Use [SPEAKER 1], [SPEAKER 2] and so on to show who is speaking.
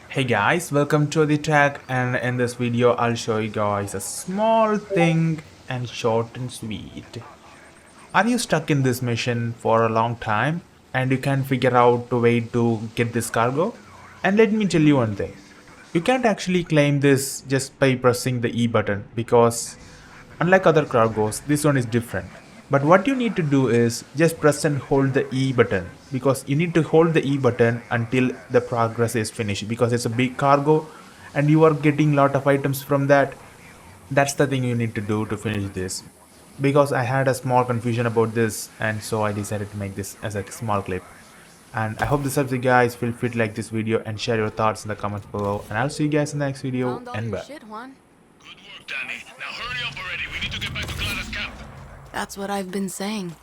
[SPEAKER 1] Hey guys, welcome to the tag, and in this video I'll show you guys a small thing and short and sweet. Are you stuck in this mission for a long time and you can't figure out a way to get this cargo? And let me tell you one thing. You can't actually claim this just by pressing the E button because unlike other cargos, this one is different. But what you need to do is just press and hold the E button because you need to hold the E button until the progress is finished because it's a big cargo and you are getting lot of items from that. That's the thing you need to do to finish this. Because I had a small confusion about this and so I decided to make this as a small clip. And I hope this helps you guys. Feel free to like this video and share your thoughts in the comments below. And I'll see you guys in the next video
[SPEAKER 2] Found all
[SPEAKER 1] and
[SPEAKER 2] your
[SPEAKER 1] bye.
[SPEAKER 2] shit, Juan.
[SPEAKER 3] Good work, Danny. Now hurry up already. We need to get back to Clara's camp.
[SPEAKER 2] That's what I've been saying.